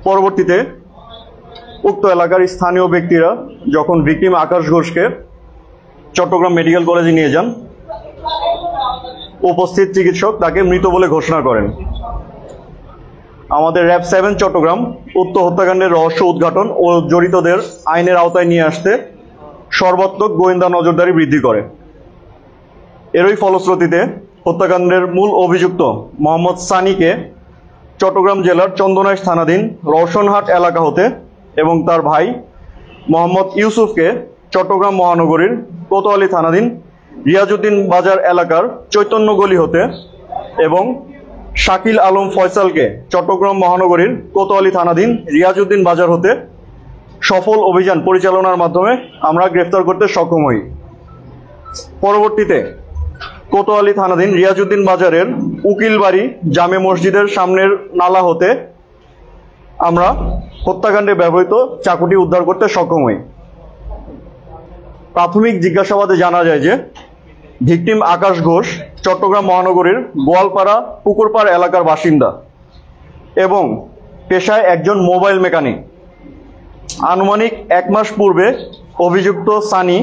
পরবর্তীতে উক্ত এলাকার স্থানীয় ব্যক্তিরা যখন ভিকটিম আকাশ ঘোষকে চট্টগ্রাম মেডিকেল কলেজে নিয়ে যান, উপস্থিত চিকিৎসক তাকে মৃত বলে ঘোষণা করেন। আমাদের র্যাব 7 চট্টগ্রাম উক্ত হত্যাকাণ্ডের রহস্য উদ্ঘাটন ও জড়িতদের আইনের আওতায় নিয়ে আসতে সর্বাত্মক গোয়েন্দা নজরদারি বৃদ্ধি করে। এরই ফলশ্রুতিতে হত্যাকাণ্ডের মূল অভিযুক্ত মোহাম্মদ সানিকে চট্টগ্রাম জেলার চন্দনাইশ থানাধীন রওশনহাট এলাকা হতে এবং তার ভাই মোহাম্মদ ইউসুফকে চট্টগ্রাম মহানগরীর কোতোয়ালি থানাধীন রিয়াজউদ্দিন বাজার এলাকার চৈতন্য গলি হতে এবং শাকিল আলম ফয়সালকে চট্টগ্রাম মহানগরীর কোতোয়ালি থানাধীন রিয়াজউদ্দিন বাজার হতে সফল অভিযান পরিচালনার মাধ্যমে আমরা গ্রেফতার করতে সক্ষম হই। পরবর্তীতে কোতোয়ালি থানাধীন রিয়াজউদ্দিন বাজারের উকিলবাড়ি জামে মসজিদের সামনের নালা হতে আমরা হত্যাকাণ্ডে ব্যবহৃত চাকুটি উদ্ধার করতে সক্ষম হই। প্রাথমিক জিজ্ঞাসাবাদে জানা যায় যে ভিকটিম আকাশ ঘোষ চট্টগ্রাম মহানগরীর গোয়ালপাড়া পুকুরপাড় এলাকার বাসিন্দা এবং পেশায় একজন মোবাইল মেকানিক। আনুমানিক 1 মাস পূর্বে অভিযুক্ত সানি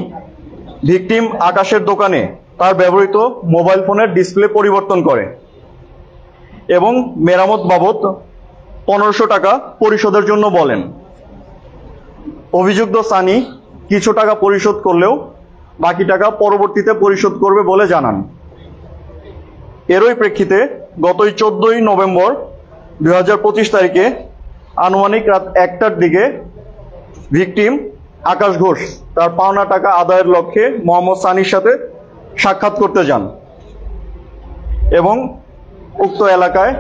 ভিকটিম আকাশের দোকানে তার ব্যবহৃত মোবাইল ফোনের ডিসপ্লে পরিবর্তন করে এবং মেরামত বাবদ 1500 টাকা পরিশোধের জন্য বলেন। অভিযুক্ত সানি কিছু টাকা পরিশোধ করলেও বাকি টাকা পরবর্তীতে পরিশোধ করবে বলে জানান। এরই প্রেক্ষিতে গতই 14ই নভেম্বর 2025 তারিখে আনুমানিক রাত 1টার দিকে ভিকটিম আকাশ ঘোষ তার পাওনা টাকা আদায়ের লক্ষ্যে মোহাম্মদ সানির সাথে সাক্ষাৎ করতে যান এবং উক্ত এলাকায়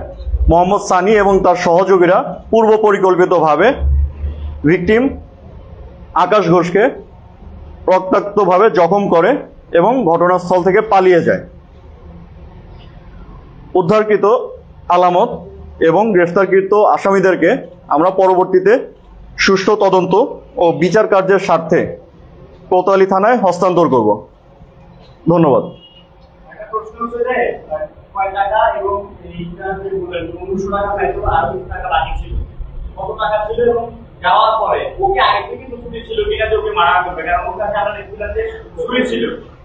মোহাম্মদ সানি এবং তার সহযোগীরা পূর্ব পরিকল্পিতভাবে ভিকটিম আকাশ ঘোষকে রক্তাক্তভাবে জখম করে এবং ঘটনাস্থল থেকে পালিয়ে যায়। উদ্ধারকৃত আলামত এবং গ্রেফতারকৃত আসামিদেরকে আমরা পরবর্তীতে সুষ্ঠু তদন্ত ও বিচার কার্যের স্বার্থে কোতোয়ালি থানায় হস্তান্তর করব। ধন্যবাদ। যাওয়ার পরে ওকে আগে থেকে প্রস্তুতি ছিল কিনা যে ওকে মারা করবে, কারণ ওর কাছে আমরা দেখছিলাম যে ছুরি ছিল,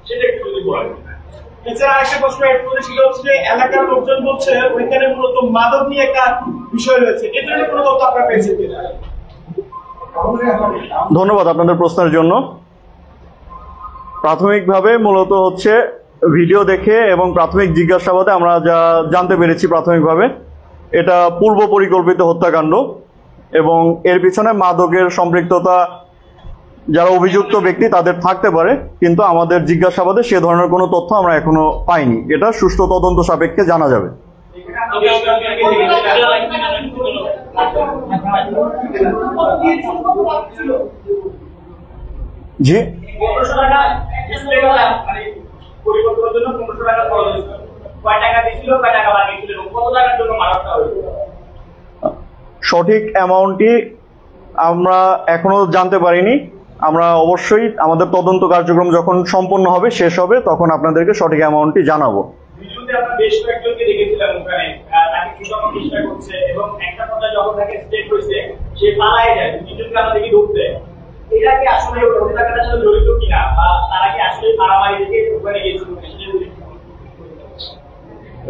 সেটা একটু যদি বলেন। এছাড়া আরেকটা প্রশ্ন এড করেছিল যে এলাকার লোকজন বলছে ওইখানে মূলত মাদক নিয়ে একটা বিষয় রয়েছে, এর জন্য কোনো তথ্য আপনারা পেয়েছেন কিনা? ধন্যবাদ আপনাদের প্রশ্নের জন্য। প্রাথমিকভাবে মূলত হচ্ছে ভিডিও দেখে এবং প্রাথমিক জিজ্ঞাসাবাদে আমরা যা জানতে পেরেছি প্রাথমিকভাবে এটা পূর্ব পরিকল্পিত হত্যাকাণ্ড এবং এর পিছনে মাদকের সম্পৃক্ততা যারা অভিযুক্ত ব্যক্তি তাদের থাকতে পারে, কিন্তু আমাদের জিজ্ঞাসাবাদে সে ধরনের কোনো তথ্য আমরা এখনো পাইনি। এটা সুষ্ঠু তদন্ত সাপেক্ষে জানা যাবে। জি, সঠিক অ্যামাউন্টটি আমরা এখনো জানতে পারিনি। আমরা অবশ্যই আমাদের তদন্ত কার্যক্রম যখন সম্পন্ন হবে, শেষ হবে, তখন আপনাদেরকে সঠিক অ্যামাউন্টটি জানাবো।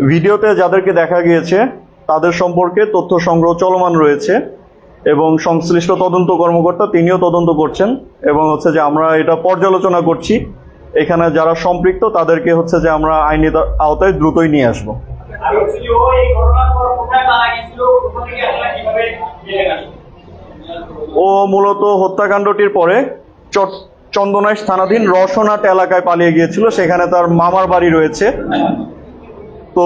ভিডিওতে যাদেরকে দেখা গিয়েছে তাদের সম্পর্কে তথ্য সংগ্রহ চলমান রয়েছে এবং সংশ্লিষ্ট তদন্ত কর্মকর্তা তিনিও তদন্ত করছেন এবং হচ্ছে যে আমরা এটা পর্যালোচনা করছি। এখানে যারা সম্পৃক্ত তাদেরকে হচ্ছে যে আমরা আইনি আওতায় দ্রুতই নিয়ে আসবো। ও মূলত হত্যাকাণ্ডটির পরে চন্দনাইশ থানাধীন রওশনহাট এলাকায় পালিয়ে গিয়েছিল, সেখানে তার মামার বাড়ি রয়েছে। তো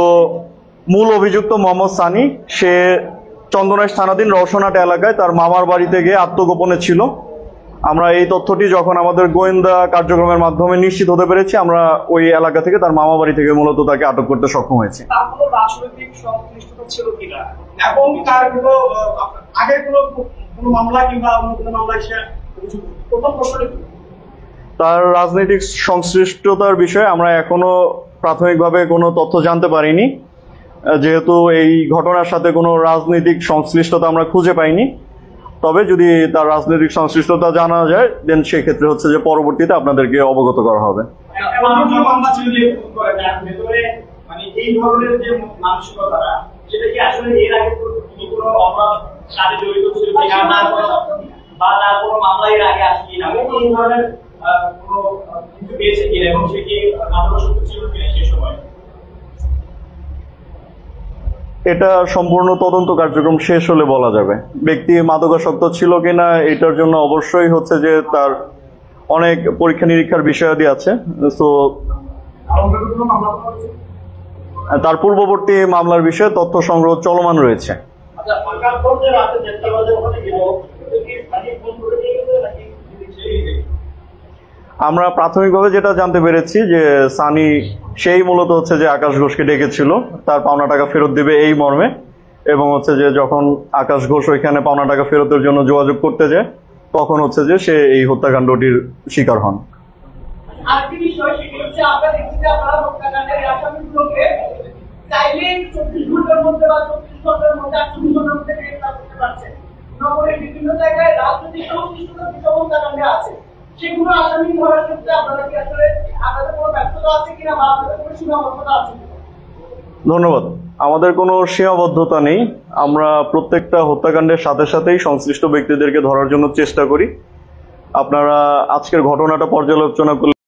মূল অভিযুক্ত মোহাম্মদ সানি সে চন্দনাইশ থানাধীন রওশনহাট এলাকায় তার মামার বাড়িতে গিয়ে আত্মগোপনে ছিল। আমরা এই তথ্যটি যখন আমাদের গোয়েন্দা কার্যক্রমের মাধ্যমে নিশ্চিত হতে পেরেছি, আমরা ওই এলাকা থেকে তার মামা বাড়ি থেকে মূলত তাকে আটক করতে সক্ষম হয়েছি। তার রাজনৈতিক সংশ্লিষ্টতার বিষয়ে আমরা এখনো প্রাথমিকভাবে কোনো তথ্য জানতে পারিনি, যেহেতু এই ঘটনার সাথে কোনো রাজনৈতিক সংশ্লিষ্টতা আমরা খুঁজে পাইনি। তবে যদি তার রাজনৈতিক সংশ্লিষ্টতা জানা যায় দেন সেক্ষেত্রে হচ্ছে যে পরবর্তীতে আপনাদেরকে অবগত করা হবে। একটা মানুষ মামলা ছিল যে করে তার ভেতরে মানে এই ধরনের যে মানসিকতাটা সেটা কি আসলে এর আগে কোনো অপরাধ সাথে জড়িত ছিল কিনা না বা তার কোনো মামলা এর আগে আসে কিনা এই ধরনের কোনো কিছু পেয়েছে কিনা এবং সে কি মাদকাসক্ত ছিল কিনা সেই সময়? এটা সম্পূর্ণ তদন্ত কার্যক্রম শেষ হলে বলা যাবে। ব্যক্তি মাদকাসক্ত ছিল কিনা এটার জন্য অবশ্যই হচ্ছে যে তার অনেক পরীক্ষা নিরীক্ষার বিষয়াদি আছে। তো তার পূর্ববর্তী মামলার বিষয়ে তথ্য সংগ্রহ চলমান রয়েছে। আচ্ছা, ফাঁকা ফোন যে রাতে 1:30 বাজে ওখানে গেল, এটা কি স্থানীয় ফোন করে নিয়ে গেছে নাকি ছেড়েই গেছে? আমরা প্রাথমিকভাবে যেটা জানতে পেরেছি যে সানি সেই মূলত হচ্ছে যে আকাশ ঘোষকে ডেকেছিল তার পাওনা টাকা ফেরত দিবে এই মর্মে, এবং হচ্ছে যে যখন আকাশ ঘোষ ওইখানে পাওনা টাকা ফেরতের জন্য যোগাযোগ করতে যায় তখন হচ্ছে যে সে এই হত্যাকাণ্ডটির শিকার হন। আরেকটি বিষয় সেটি হচ্ছে আমরা দেখছি যে আপনারা হত্যাকাণ্ডের আসামিগুলোকে চাইলে 24 ঘন্টার মধ্যে বা 36 ঘন্টার মধ্যে 48 ঘন্টার মধ্যে গ্রেফতার করতে পারছেন। নগরের বিভিন্ন জায়গায় রাজনৈতিক সংশ্লিষ্টতা যেসব হত্যাকাণ্ডে আছে সেগুলো আসামি ধরার ক্ষেত্রে আপনারা কি আসলে আপনাদের কোনো ব্যর্থতা আছে কিনা বা আপনাদের কোনো সীমাবদ্ধতা আছে কিনা? ধন্যবাদ। আমাদের কোনো সীমাবদ্ধতা নেই। আমরা প্রত্যেকটা হত্যাকাণ্ডের সাথে সাথেই সংশ্লিষ্ট ব্যক্তিদেরকে ধরার জন্য চেষ্টা করি। আপনারা আজকের ঘটনাটা পর্যালোচনা করলে